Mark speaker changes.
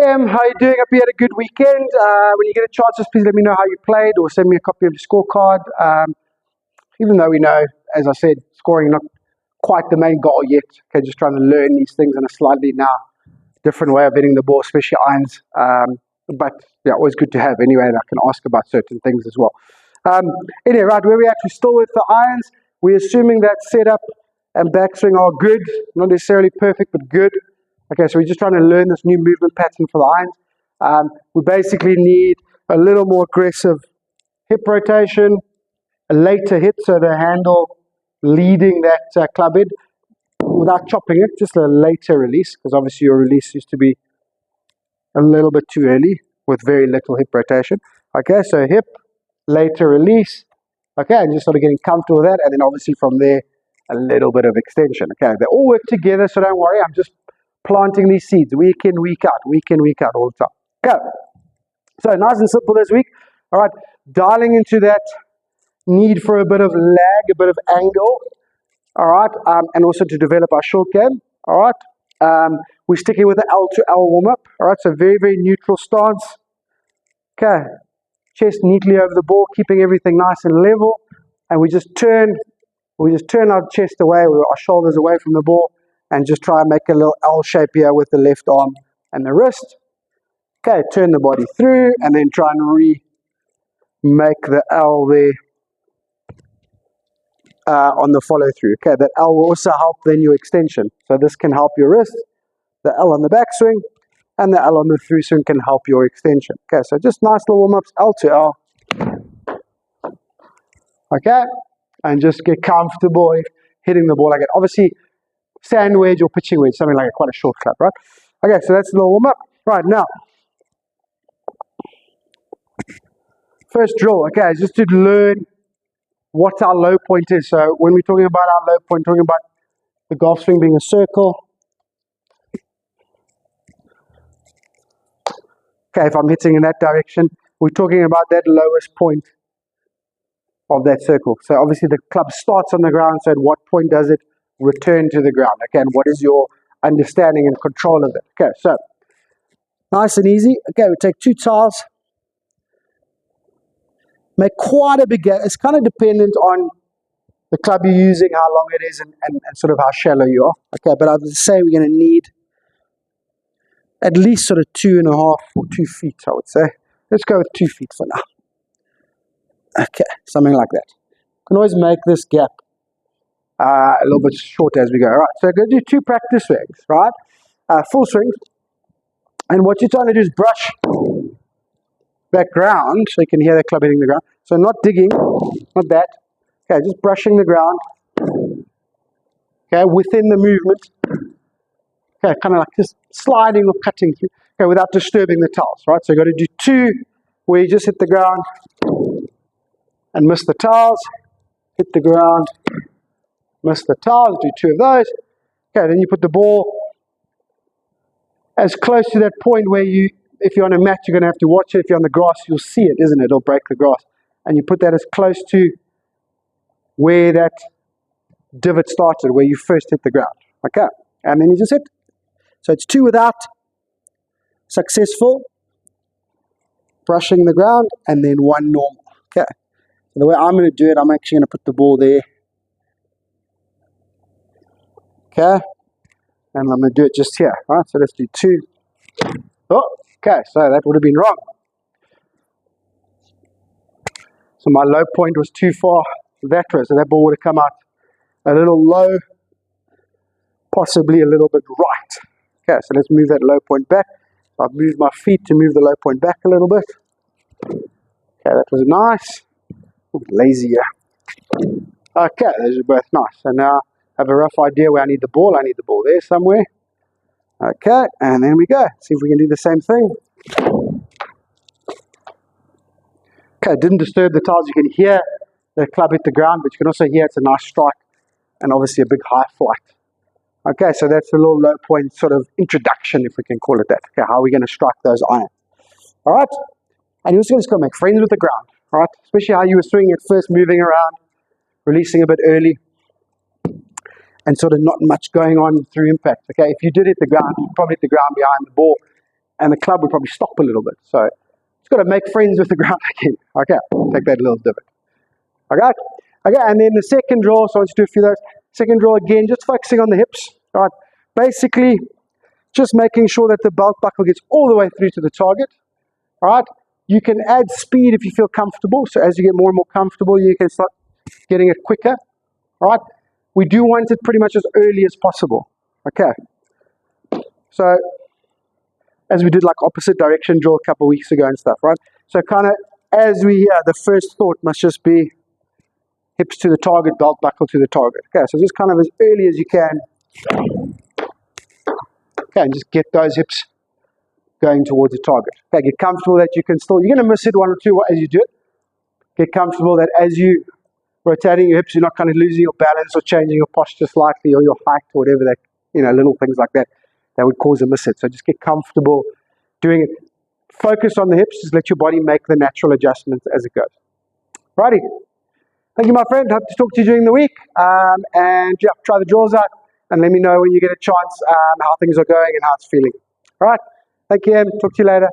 Speaker 1: Hey, how you doing? Hope you had a good weekend. When you get a chance, just please let me know how you played or send me a copy of your scorecard. Even though we know, as I said, scoring not quite the main goal yet. Okay, just trying to learn these things in a slightly now different way of hitting the ball, especially irons. But yeah, always good to have anyway, and I can ask about certain things as well. Anyway, right, where we at? We're still with the irons. We're assuming that setup and backswing are good, not necessarily perfect, but good. Okay, so we're just trying to learn this new movement pattern for the irons. We basically need a little more aggressive hip rotation, a later hit, so the handle leading that club head without chopping it, just a later release, because obviously your release used to be a little bit too early with very little hip rotation. Okay, so hip, later release. Okay, and just sort of getting comfortable with that, and then obviously from there, a little bit of extension. Okay, they all work together, so don't worry. I'm just planting these seeds week in, week out, all the time. Okay, so nice and simple this week. All right, dialing into that need for a bit of lag, a bit of angle. All right, and also to develop our short game. All right, we're sticking with the L to L warm up. All right, so very, very neutral stance. Okay, chest neatly over the ball, keeping everything nice and level, and we just turn our chest away, our shoulders away from the ball, and just try and make a little L shape here with the left arm and the wrist. Okay, turn the body through, and then try and remake the L there on the follow through. Okay, that L will also help then your extension. So this can help your wrist, the L on the backswing, and the L on the through swing can help your extension. Okay, so just nice little warm-ups, L to L. Okay, and just get comfortable hitting the ball like that. Obviously, sand wedge or pitching wedge, something like quite a short club, right? Okay, so that's a little warm-up. Right, now, first drill, okay, is just to learn what our low point is. So when we're talking about our low point, talking about the golf swing being a circle. Okay, if I'm hitting in that direction, we're talking about that lowest point of that circle. So obviously the club starts on the ground, so at what point does it return to the ground? Okay, and what is your understanding and control of it? Okay, so nice and easy. Okay, we take 2 tiles, make quite a big gap. It's kind of dependent on the club you're using, how long it is, and sort of how shallow you are. Okay, but I would say we're going to need at least sort of 2.5 or 2 feet, I would say. Let's go with 2 feet for now. Okay, something like that. You can always make this gap a little bit shorter as we go. All right, so I'm going to do 2 practice swings, right? Full swings. And what you're trying to do is brush that ground, so you can hear the club hitting the ground. So not digging, not that. Okay, just brushing the ground. Okay, within the movement. Okay, kind of like just sliding or cutting through. Okay, without disturbing the tiles, right? So you've got to do 2 where you just hit the ground and miss the tiles. Hit the ground, miss the tiles. Do 2 of those. Okay, then you put the ball as close to that point where you, if you're on a mat, you're going to have to watch it. If you're on the grass, you'll see it, isn't it? It'll break the grass. And you put that as close to where that divot started, where you first hit the ground. Okay, and then you just hit. So it's 2 without, successful, brushing the ground, and then 1 normal. Okay, so the way I'm going to do it, I'm actually going to put the ball there. Okay, and I'm going to do it just here. All right, so let's do 2. Oh, okay, so that would have been wrong. So my low point was too far that way, so that ball would have come out a little low, possibly a little bit right. Okay, so let's move that low point back. So I've moved my feet to move the low point back a little bit. Okay, that was nice. Ooh, lazy here. Okay, those are both nice. So now I have a rough idea where I need the ball. I need the ball there somewhere. Okay, and then we go. See if we can do the same thing. Okay, didn't disturb the tiles. You can hear the club hit the ground, but you can also hear it's a nice strike and obviously a big high flight. Okay, so that's a little low point sort of introduction, if we can call it that. Okay, how are we going to strike those irons? All right, and you're also just going to make friends with the ground, all right? Especially how you were swinging it first, moving around, releasing a bit early, and sort of not much going on through impact. Okay, if you did hit the ground, you'd probably hit the ground behind the ball, and the club would probably stop a little bit. So it's got to make friends with the ground again. Okay, take that little divot. Okay, and then the second drill, so let's do a few of those. Second drill again, just focusing on the hips. All right, basically just making sure that the belt buckle gets all the way through to the target. All right, you can add speed if you feel comfortable. So as you get more and more comfortable, you can start getting it quicker. All right, we do want it pretty much as early as possible. Okay, so as we did like opposite direction drill a couple of weeks ago and stuff, right? So kind of as we hear, the first thought must just be hips to the target, belt buckle to the target. Okay, so just kind of as early as you can. Okay, and just get those hips going towards the target. Okay, get comfortable that you can still, you're going to miss it one or two as you do it. Get comfortable that as you rotating your hips, you're not kind of losing your balance or changing your posture slightly or your height or whatever that, little things like that would cause a miss it. So just get comfortable doing it. Focus on the hips, just let your body make the natural adjustments as it goes. Righty. Thank you, my friend. Hope to talk to you during the week. And yeah, try the drills out and let me know when you get a chance how things are going and how it's feeling. All right. Thank you, Em. Talk to you later.